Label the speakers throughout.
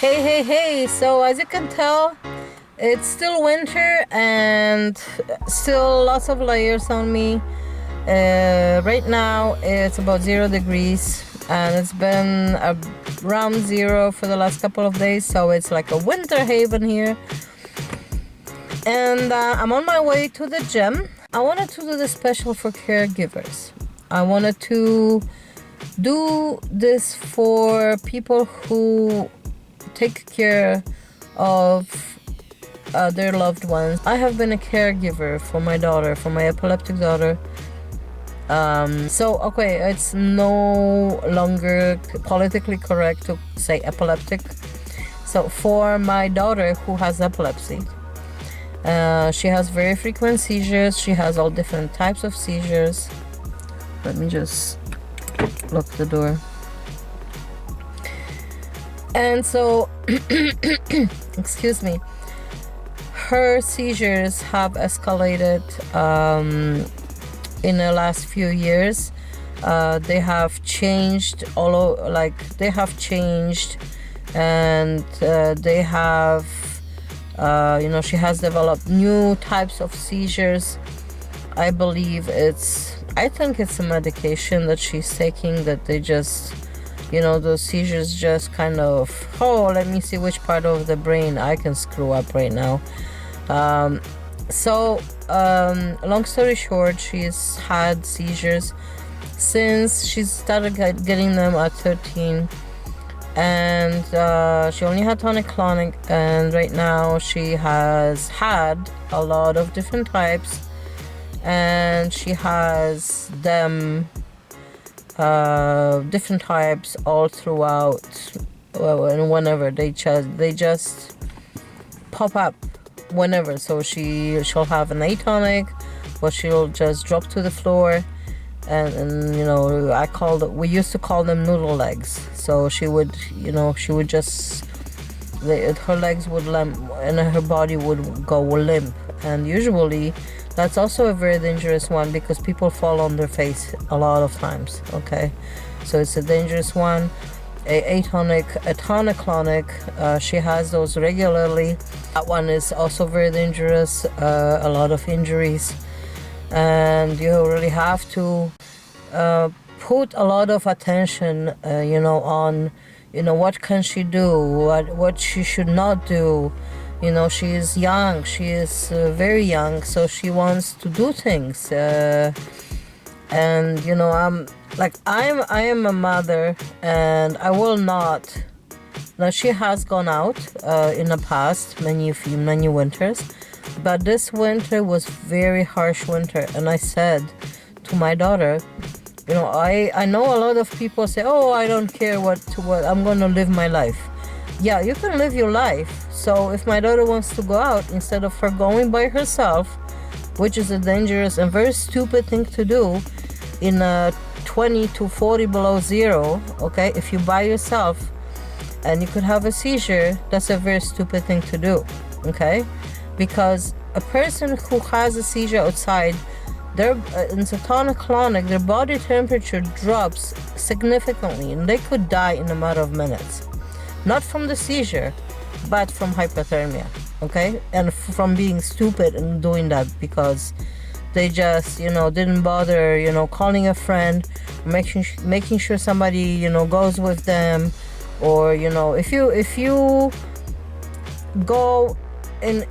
Speaker 1: Hey, so as you can tell, it's still winter and still lots of layers on me. Right now it's about 0 degrees and it's been around 0 for the last couple of days, so it's like a winter haven here. And I'm on my way to the gym. I wanted to do this special for caregivers. I wanted to do this for people who take care of their loved ones. I have been a caregiver for my daughter, for my epileptic daughter. Okay, it's no longer politically correct to say epileptic. So for my daughter who has epilepsy, she has very frequent seizures. She has all different types of seizures. Let me just lock the door. And so, excuse me, her seizures have escalated in the last few years. They have changed and they have, she has developed new types of seizures. I think it's a medication that she's taking that they just, those seizures just kind of, let me see which part of the brain I can screw up right now. Long story short, she's had seizures since she started getting them at 13. And she only had tonic-clonic, and right now she has had a lot of different types, and she has them different types all throughout, and whenever they just pop up whenever. So she'll have an atonic, but she'll just drop to the floor, and we used to call them noodle legs. So she would just, her legs would limp and her body would go limp, and usually that's also a very dangerous one because people fall on their face a lot of times. Okay, so it's a dangerous one. A tonic-clonic, she has those regularly. That one is also very dangerous. A lot of injuries, and you really have to put a lot of attention, on, what can she do, what she should not do. She is young. She is very young, so she wants to do things. And I am a mother, and I will not. Now she has gone out in the past many winters, but this winter was very harsh winter. And I said to my daughter, I know a lot of people say, "Oh, I don't care what I'm going to live my life." Yeah, you can live your life. So if my daughter wants to go out, instead of her going by herself, which is a dangerous and very stupid thing to do in 20 to 40 below zero, okay, if you by yourself and you could have a seizure, that's a very stupid thing to do, okay? Because a person who has a seizure outside, in tonic-clonic, their body temperature drops significantly and they could die in a matter of minutes. Not from the seizure, but from hypothermia, okay? And from being stupid and doing that because they just, didn't bother, calling a friend, making sure somebody, goes with them. Or, if you go in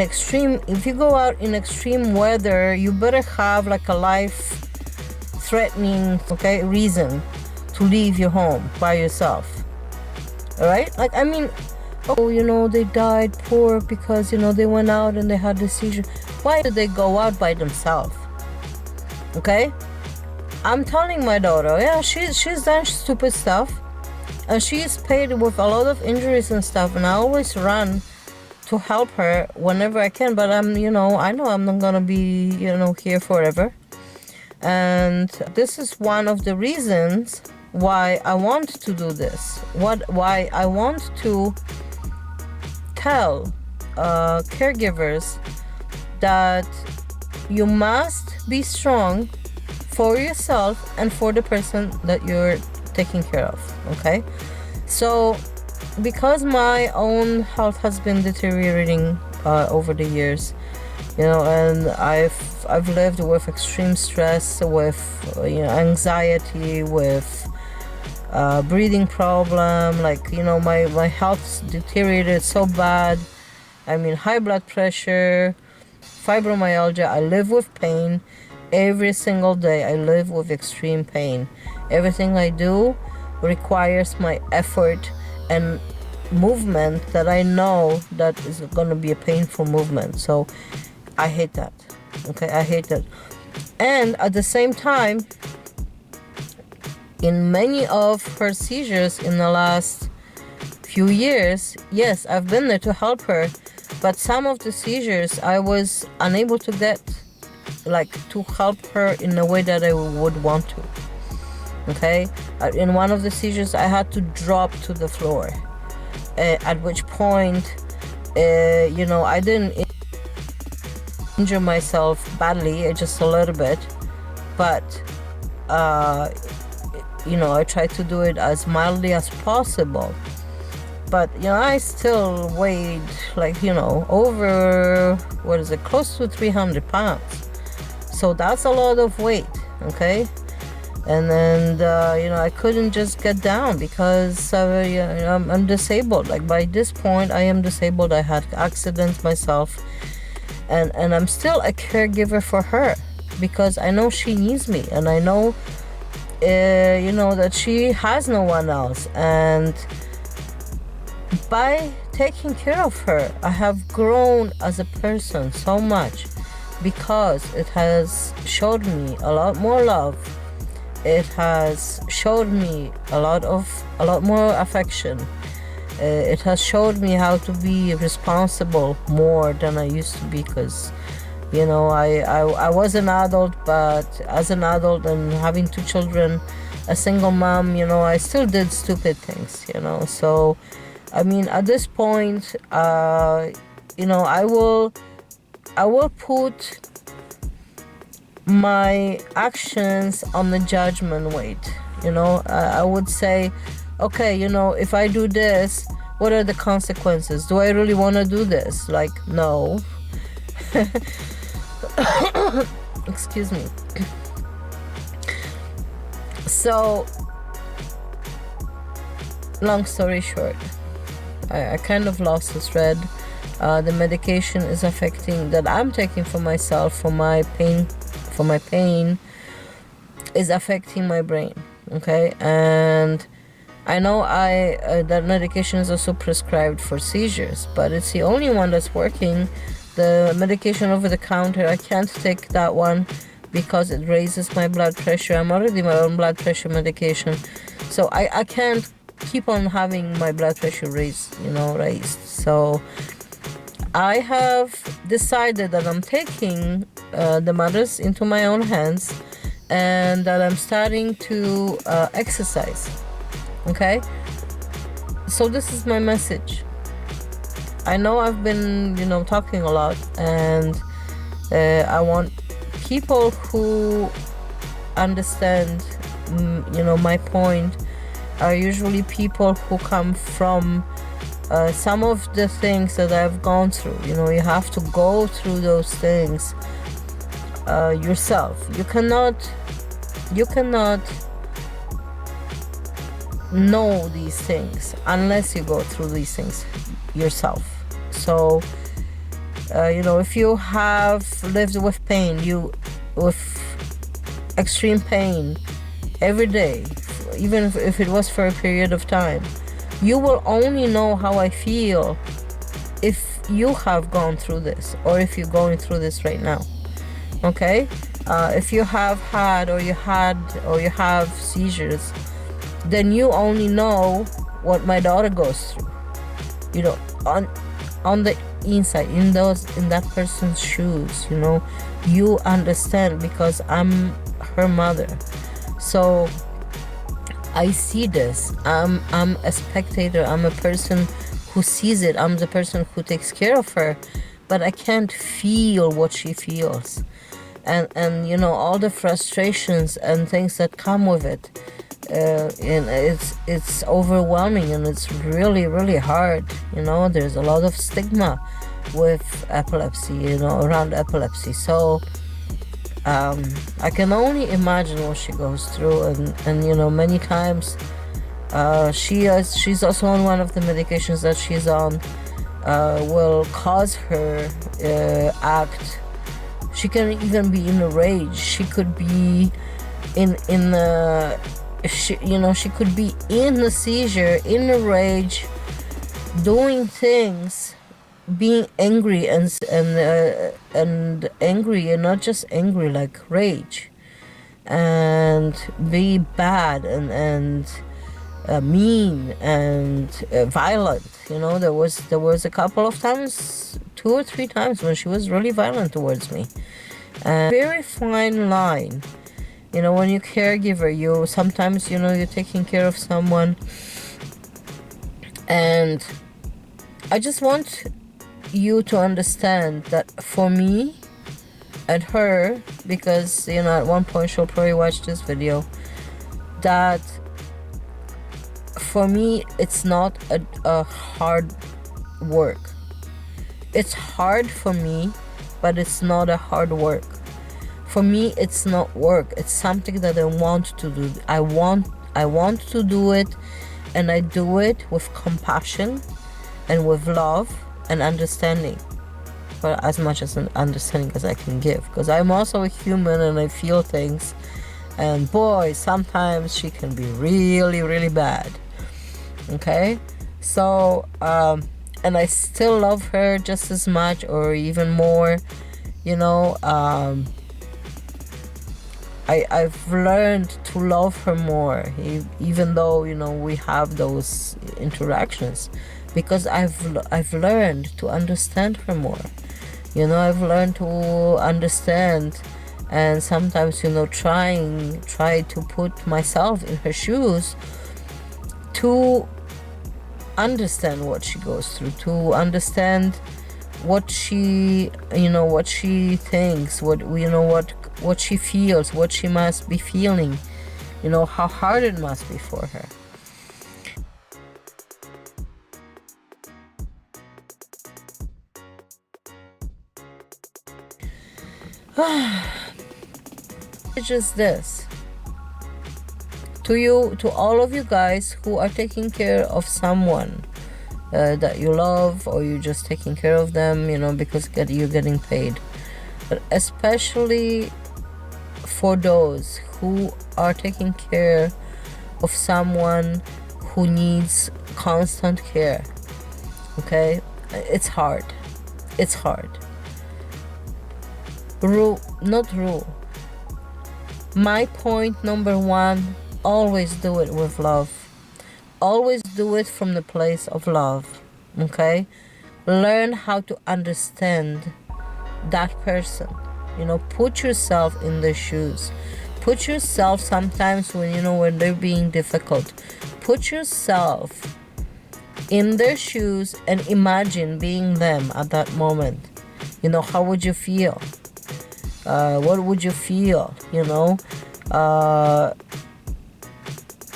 Speaker 1: extreme, if you go out in extreme weather, you better have like a life-threatening, reason to leave your home by yourself. All right? They died poor because, they went out and they had the seizure. Why did they go out by themselves? Okay? I'm telling my daughter, yeah, she's done stupid stuff. And she's paid with a lot of injuries and stuff. And I always run to help her whenever I can. But I know I'm not going to be, here forever. And this is one of the reasons why I want to do this. Why I want to tell caregivers that you must be strong for yourself and for the person that you're taking care of. Okay, so because my own health has been deteriorating over the years, and I've lived with extreme stress, with anxiety, with breathing problem, like my health's deteriorated so bad. I mean, high blood pressure, fibromyalgia. I live with pain every single day. I live with extreme pain. Everything I do requires my effort and movement that I know that is going to be a painful movement. So I hate that. Okay, I hate that. And at the same time, in many of her seizures in the last few years, yes, I've been there to help her, but some of the seizures I was unable to get, like, to help her in a way that I would want to. Okay, in one of the seizures I had to drop to the floor, at which point I didn't injure myself badly, just a little bit, but I tried to do it as mildly as possible. But I still weighed over, close to 300 pounds. So that's a lot of weight, okay? And then I couldn't just get down because I'm disabled. Like, by this point I am disabled. I had accidents myself, and I'm still a caregiver for her because I know she needs me, and I know that she has no one else. And by taking care of her, I have grown as a person so much, because it has showed me a lot more love. It has showed me a lot more affection. It has showed me how to be responsible more than I used to be, because I was an adult, but as an adult and having 2 children, a single mom, I still did stupid things, so I mean, at this point, I will put my actions on the judgment weight. I would say, okay, if I do this, what are the consequences? Do I really want to do this? Like, no. Excuse me. So, long story short, I kind of lost the thread. The medication is affecting, that I'm taking for myself, for my pain, is affecting my brain. Okay, and I know that medication is also prescribed for seizures, but it's the only one that's working. The medication over the counter, I can't take that one because it raises my blood pressure. I'm already my own blood pressure medication, so I can't keep on having my blood pressure raised. So I have decided that I'm taking the matters into my own hands, and that I'm starting to exercise. Okay, so this is my message. I know I've been talking a lot, and I want people who understand my point are usually people who come from some of the things that I've gone through. You have to go through those things yourself. You cannot know these things unless you go through these things yourself. So if you have lived with pain, with extreme pain every day, even if it was for a period of time, you will only know how I feel if you have gone through this, or if you're going through this right now. Okay, if you have had, or you have seizures, then you only know what my daughter goes through. On the inside, in that person's shoes, you understand, because I'm her mother. So I see this. I'm a spectator. I'm a person who sees it. I'm the person who takes care of her, but I can't feel what she feels, and all the frustrations and things that come with it. and it's overwhelming, and it's really, really hard. You know, there's a lot of stigma with epilepsy, you know, around epilepsy. So I can only imagine what she goes through, and you know, many times she's also on one of the medications that she's on will cause her act. She can even be in a rage. She could be she could be in a seizure, in a rage, doing things, being angry and angry, and not just angry, like rage, and be bad and mean and violent. You know, there was a couple of times, 2 or 3 times, when she was really violent towards me. And very fine line. You know, when you're caregiver, you sometimes, you know, you're taking care of someone, and I just want you to understand that for me and her, because, you know, at one point she'll probably watch this video, that for me it's not a hard work. It's hard for me, but it's not a hard work. For me, it's not work. It's something that I want to do. I want to do it, and I do it with compassion and with love and understanding, but as much as an understanding as I can give, because I'm also a human and I feel things, and boy, sometimes she can be really, really bad. Okay, so and I still love her just as much or even more. You know, I've learned to love her more, even though, you know, we have those interactions, because I've learned to understand her more. You know, I've learned to understand, and sometimes, you know, try to put myself in her shoes to understand what she goes through, to understand what she, you know, what she thinks, what she feels, what she must be feeling, you know, how hard it must be for her. It's just this to all of you guys who are taking care of someone that you love, or you're just taking care of them, you know, because you're getting paid. But especially for those who are taking care of someone who needs constant care, okay? It's hard. It's hard. Not rule. My point number 1, always do it with love. Always do it from the place of love, okay? Learn how to understand that person. You know, put yourself in their shoes. Put yourself sometimes when, you know, when they're being difficult. Put yourself in their shoes and imagine being them at that moment. You know, how would you feel? What would you feel? You know,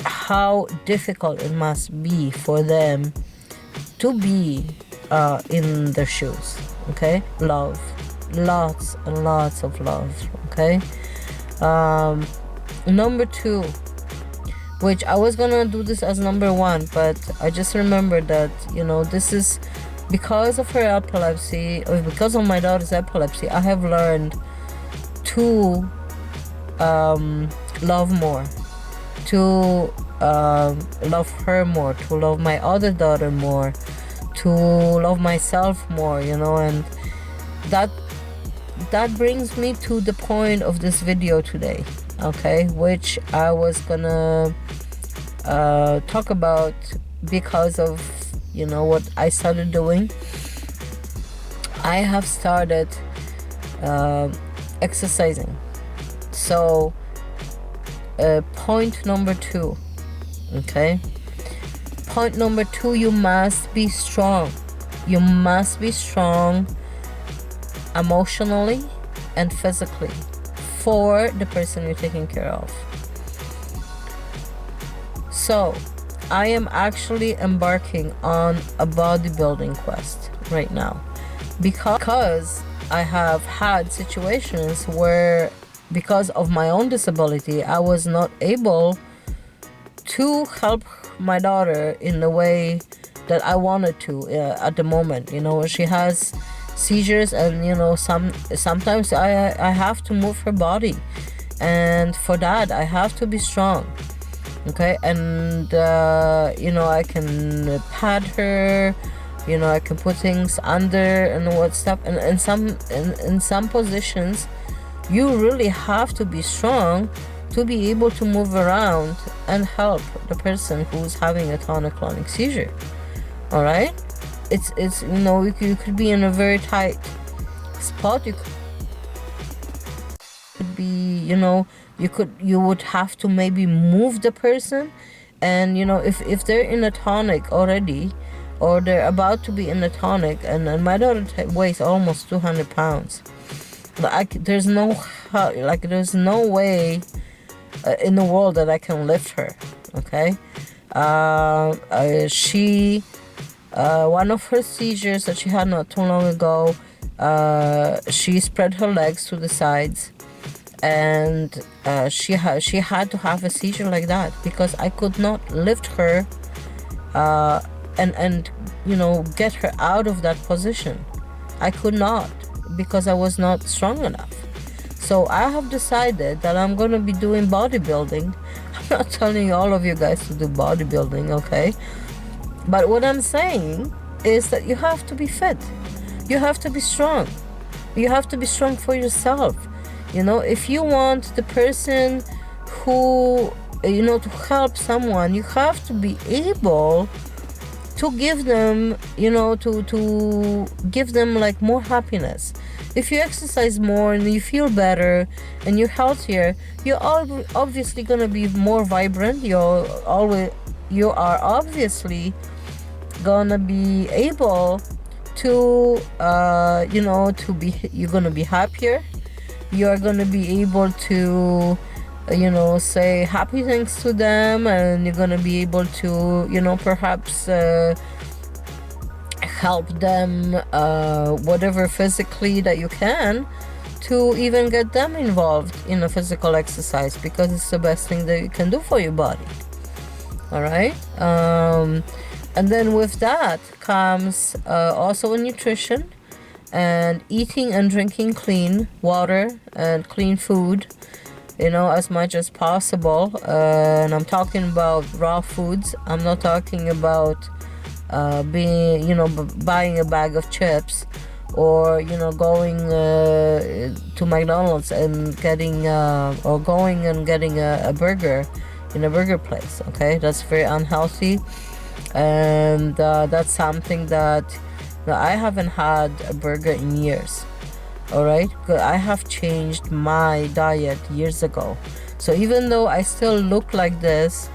Speaker 1: how difficult it must be for them to be in their shoes. Okay, love, lots and lots of love. Okay. Number 2, which I was gonna do this as number 1, but I just remembered that, you know, this is because of her epilepsy, or because of my daughter's epilepsy. I have learned to love more, to love her more, to love my other daughter more, to love myself more, you know. And that brings me to the point of this video today, okay, which I was gonna talk about because of, you know, what I started doing. I have started exercising. So point number 2, okay, point number 2, you must be strong. You must be strong emotionally and physically for the person you're taking care of. So I am actually embarking on a bodybuilding quest right now, because I have had situations where, because of my own disability, I was not able to help my daughter in the way that I wanted to at the moment. She has seizures, and sometimes I have to move her body, and for that I have to be strong. Okay, and I can pad her, I can put things under and what stuff, and in some positions you really have to be strong to be able to move around and help the person who's having a tonic-clonic seizure. All right, it's you could be in a very tight spot. You could be, you would have to maybe move the person, and if they're in a tonic already, or they're about to be in a tonic, and my daughter weighs almost 200 pounds. There's no way in the world that I can lift her. Okay, she one of her seizures that she had not too long ago, she spread her legs to the sides, and she had to have a seizure like that because I could not lift her and get her out of that position. I could not, because I was not strong enough. So I have decided that I'm going to be doing bodybuilding. I'm not telling all of you guys to do bodybuilding, okay? But what I'm saying is that you have to be fit. You have to be strong. You have to be strong for yourself. If you want the person who, to help someone, you have to be able to give them, to give them like more happiness. If you exercise more and you feel better and you're healthier, you're obviously going to be more vibrant. You are obviously going to be able to, you're going to be happier. You're going to be able to, say happy things to them, and you're going to be able to, perhaps help them whatever physically that you can, to even get them involved in a physical exercise, because it's the best thing that you can do for your body. All right, and then with that comes also nutrition, and eating and drinking clean water and clean food, as much as possible. And I'm talking about raw foods. I'm not talking about buying a bag of chips, or going to McDonald's and getting or going and getting a burger in a burger place. Okay, that's very unhealthy, and that's something that I haven't had a burger in years. All right, I have changed my diet years ago, so even though I still look like this,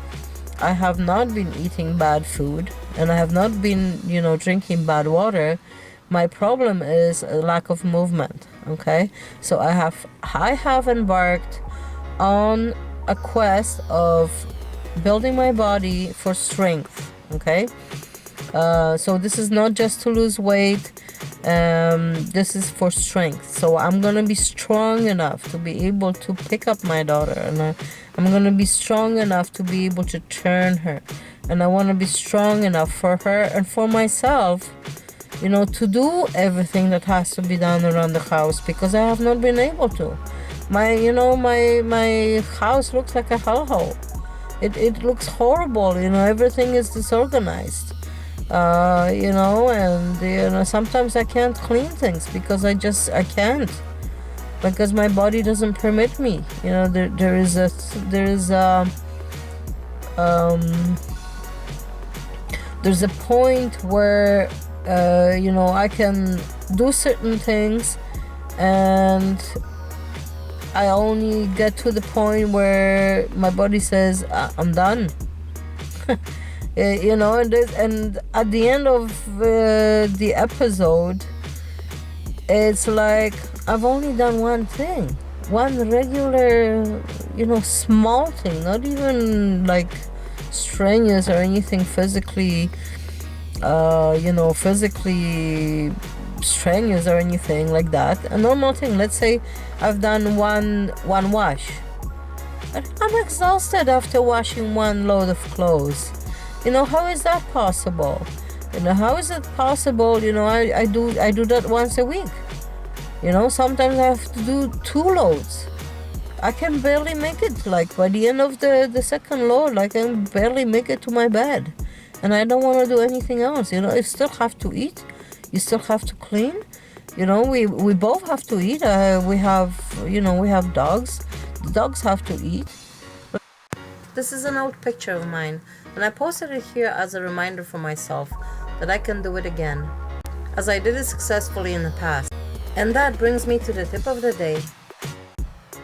Speaker 1: I have not been eating bad food, and I have not been, drinking bad water. My problem is a lack of movement. Okay, so I have embarked on a quest of building my body for strength. Okay, so this is not just to lose weight. This is for strength. So I'm gonna be strong enough to be able to pick up my daughter, and I'm gonna be strong enough to be able to turn her, and I want to be strong enough for her and for myself, to do everything that has to be done around the house, because I have not been able to. My house looks like a hellhole. It looks horrible. Everything is disorganized. And sometimes I can't clean things because I can't, because my body doesn't permit me. There's a point where I can do certain things, and I only get to the point where my body says I'm done. And at the end of the episode, it's like I've only done one thing, one regular, small thing, not even like strenuous or anything physically, physically strenuous or anything like that. A normal thing. Let's say I've done one wash. I'm exhausted after washing one load of clothes. How is that possible? How is it possible? I do that once a week. Sometimes I have to do 2 loads. I can barely make it. Like by the end of the second load, I can barely make it to my bed. And I don't want to do anything else. You still have to eat. You still have to clean. We both have to eat. We have dogs. The dogs have to eat. This is an old picture of mine, and I posted it here as a reminder for myself that I can do it again, as I did it successfully in the past. And that brings me to the tip of the day.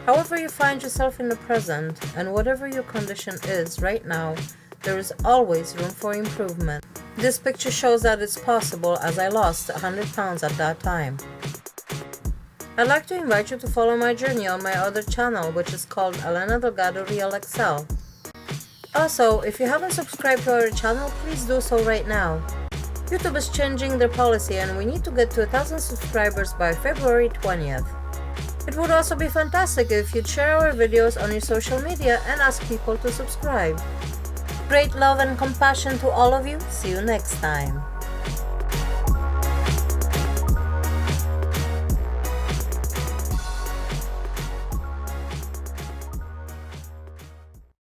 Speaker 1: However you find yourself in the present, and whatever your condition is right now, there is always room for improvement. This picture shows that it's possible, as I lost 100 pounds at that time. I'd like to invite you to follow my journey on my other channel, which is called Elena Delgado Realexcel. Also, if you haven't subscribed to our channel, please do so right now. YouTube is changing their policy and we need to get to 1,000 subscribers by February 20th. It would also be fantastic if you'd share our videos on your social media and ask people to subscribe. Great love and compassion to all of you. See you next time.